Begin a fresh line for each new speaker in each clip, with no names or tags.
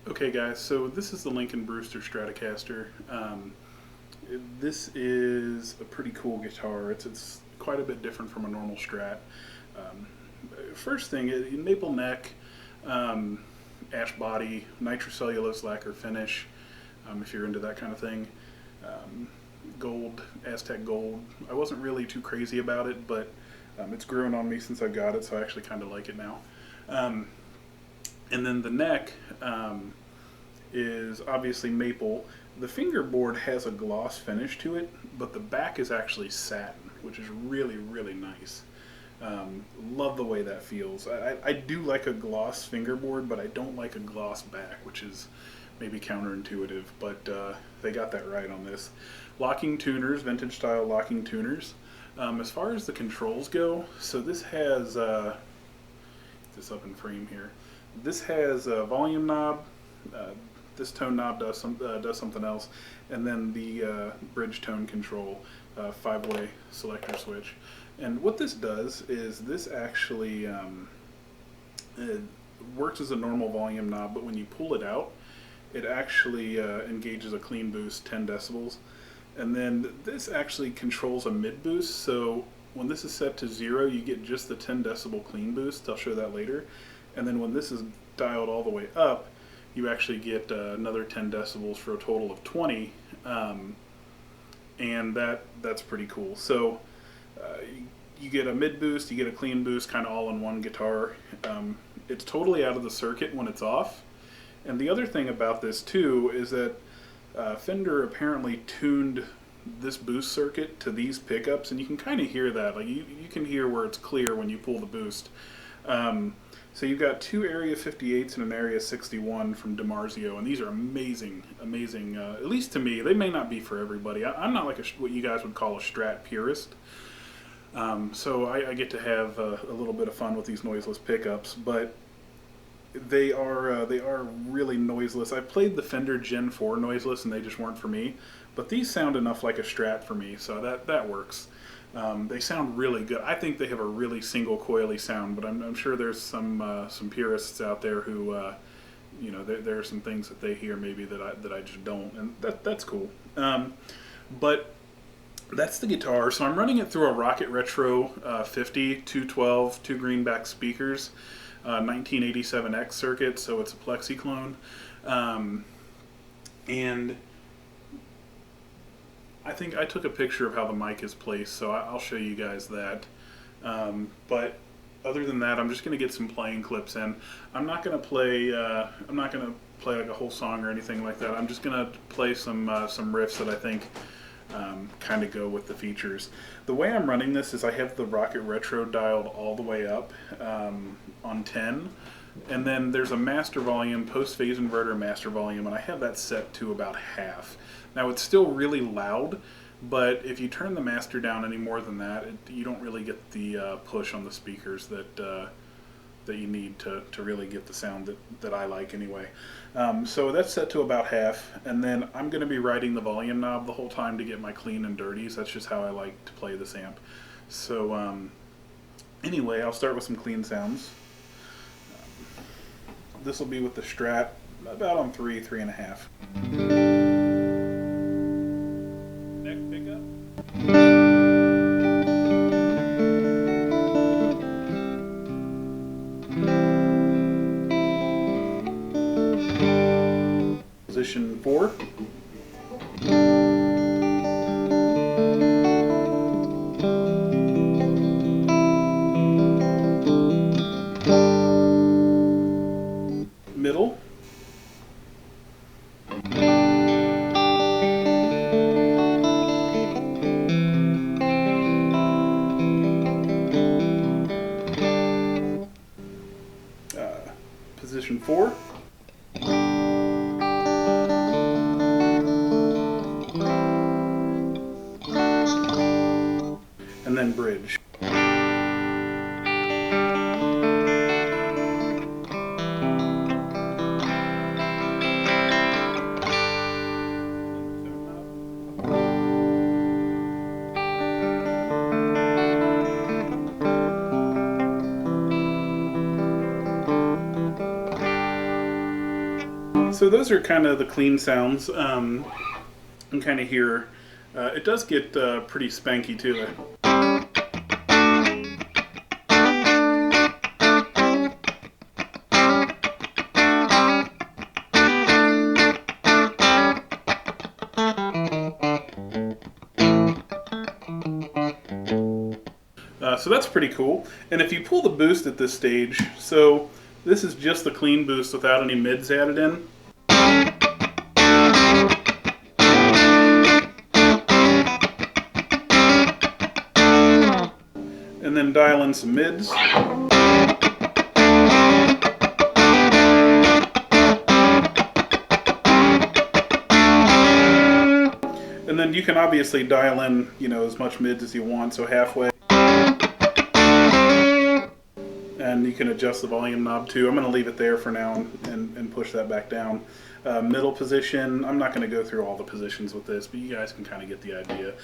Okay guys, so this is the Lincoln Brewster Stratocaster. This is a pretty cool guitar. It's quite a bit different from a normal Strat. Um, First thing, maple neck, ash body, nitrocellulose lacquer finish, if you're into that kind of thing. Gold, Aztec gold. I wasn't really too crazy about it, but it's grown on me since I got it, so I actually kind of like it now. And then the neck is obviously maple. The fingerboard has a gloss finish to it, but the back is actually satin, which is really, really nice. Love the way that feels. I do like a gloss fingerboard, but I don't like a gloss back, which is maybe counterintuitive, but they got that right on this. Locking tuners, vintage style locking tuners. As far as the controls go, so this has, this up in frame here. This has a volume knob. This tone knob does something else, and then the bridge tone control, 5-way selector switch. And what this does is this actually it works as a normal volume knob, but when you pull it out, it actually engages a clean boost, 10 decibels. And then this actually controls a mid boost, so when this is set to 0, you get just the 10 decibel clean boost. I'll show that later. And then when this is dialed all the way up, you actually get another 10 decibels for a total of 20, and that's pretty cool. So you get a mid boost, you get a clean boost, kind of all in one guitar. It's totally out of the circuit when it's off. And the other thing about this too is that Fender apparently tuned this boost circuit to these pickups, and you can kind of hear that. Like you can hear where it's clear when you pull the boost. So you've got two Area 58s and an Area 61 from DiMarzio, and these are amazing, amazing, at least to me. They may not be for everybody. I'm not like what you guys would call a Strat purist. So I get to have a little bit of fun with these noiseless pickups, but they are really noiseless. I played the Fender Gen 4 noiseless, and they just weren't for me. But these sound enough like a Strat for me, so that works. They sound really good. I think they have a really single coily sound, but I'm sure there's some purists out there who, you know, there are some things that they hear maybe that I just don't, and that's cool. But that's the guitar. So I'm running it through a Rockitt Retro 50, 212, 2 Greebacks speakers, 1987X circuit, so it's a plexi clone. And I think I took a picture of how the mic is placed, so I'll show you guys that. But other than that, I'm just going to get some playing clips in. I'm not going to play like a whole song or anything like that. I'm just going to play some riffs that I think kind of go with the features. The way I'm running this is I have the Rockitt Retro dialed all the way up on 10, and then there's a master volume, post-phase inverter master volume, and I have that set to about half. Now it's still really loud, but if you turn the master down any more than that, you don't really get the push on the speakers that you need to really get the sound that I like anyway. So that's set to about half, and then I'm going to be riding the volume knob the whole time to get my clean and dirties. That's just how I like to play this amp. So anyway, I'll start with some clean sounds. This will be with the Strat, about on 3.5. Neck pickup. Position 4. Middle. Position 4. So those are kind of the clean sounds. You can kind of hear, it does get pretty spanky too. So that's pretty cool. And if you pull the boost at this stage, so this is just the clean boost without any mids added in. And then dial in some mids. And then you can obviously dial in, you know, as much mids as you want, so halfway. And you can adjust the volume knob too. I'm going to leave it there for now and push that back down. Middle position, I'm not going to go through all the positions with this, but you guys can kind of get the idea.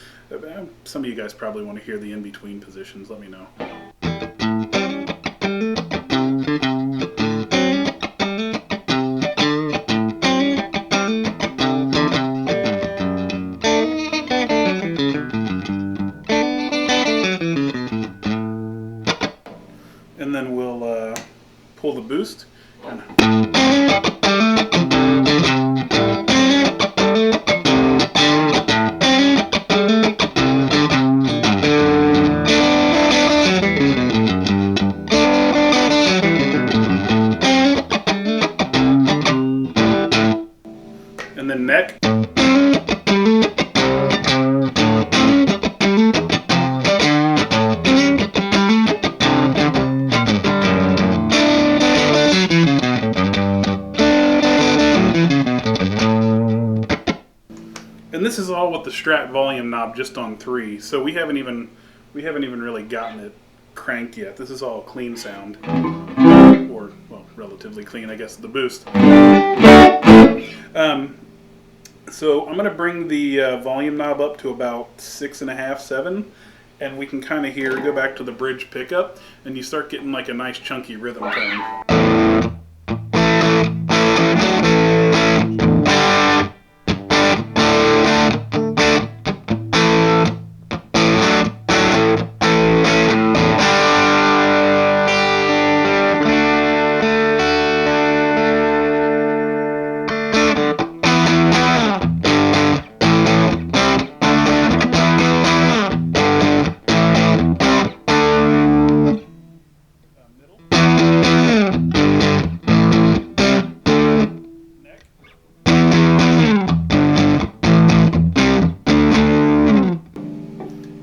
Some of you guys probably want to hear the in-between positions. Let me know. And then we'll pull the boost. And then neck. And this is all with the Strat volume knob just on 3, so we haven't even really gotten it cranked yet. This is all clean sound, or well, relatively clean, I guess. The boost. So I'm going to bring the volume knob up to about 6.5, 7, and we can kind of hear. Go back to the bridge pickup, and you start getting like a nice chunky rhythm tone.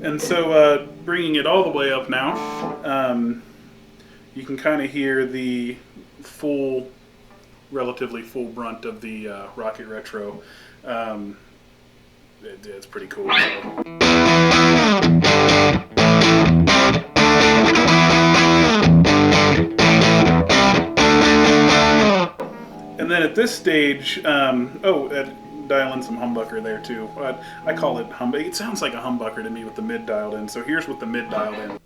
And so bringing it all the way up now, you can kind of hear the relatively full brunt of the Rockitt Retro. It's pretty cool. So. And then at this stage, dial in some humbucker there too. I call it humbucker. It sounds like a humbucker to me with the mid dialed in. So here's with the mid dialed in.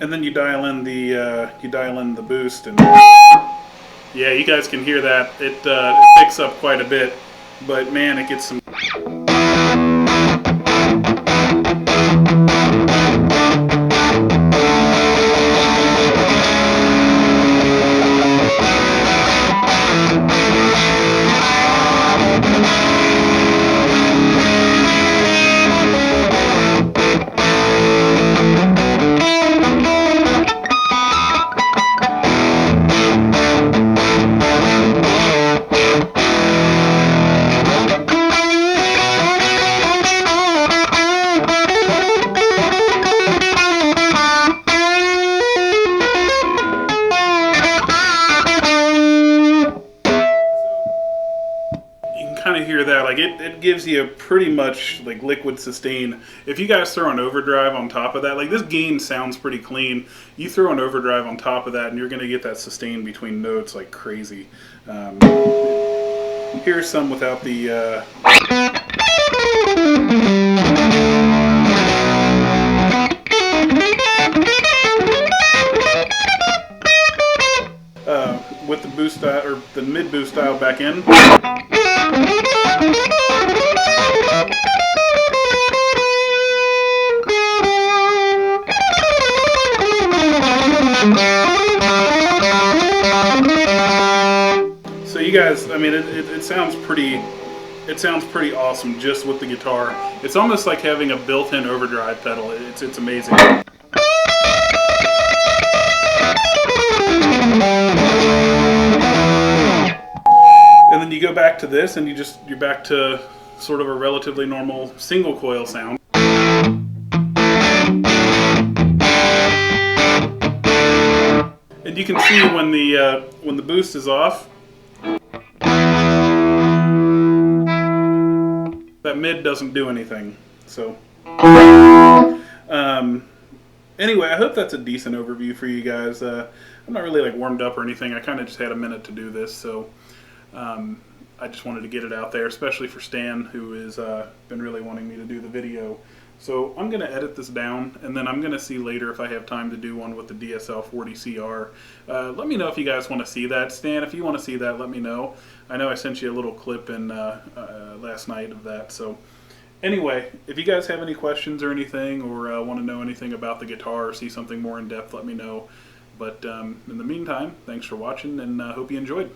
And then you dial in the boost, and yeah, you guys can hear that. It picks up quite a bit, but man, it gets some. Hear that, like it gives you a pretty much like liquid sustain. If you guys throw an overdrive on top of that, like this gain sounds pretty clean. You throw an overdrive on top of that and you're going to get that sustain between notes like crazy. Here's some without the the mid boost dial back in. So you guys, I mean, it sounds pretty. It sounds pretty awesome just with the guitar. It's almost like having a built-in overdrive pedal. It's amazing. And then you go back to this, and you're back to sort of a relatively normal single coil sound. And you can see when the boost is off, that mid doesn't do anything. So anyway, I hope that's a decent overview for you guys. I'm not really like warmed up or anything. I kind of just had a minute to do this, so I just wanted to get it out there, especially for Stan, who has been really wanting me to do the video. So I'm going to edit this down, and then I'm going to see later if I have time to do one with the DSL 40CR. Let me know if you guys want to see that. Stan, if you want to see that, let me know. I know I sent you a little clip in last night of that. So anyway, if you guys have any questions or anything, or want to know anything about the guitar or see something more in depth, let me know. But in the meantime, thanks for watching, and hope you enjoyed.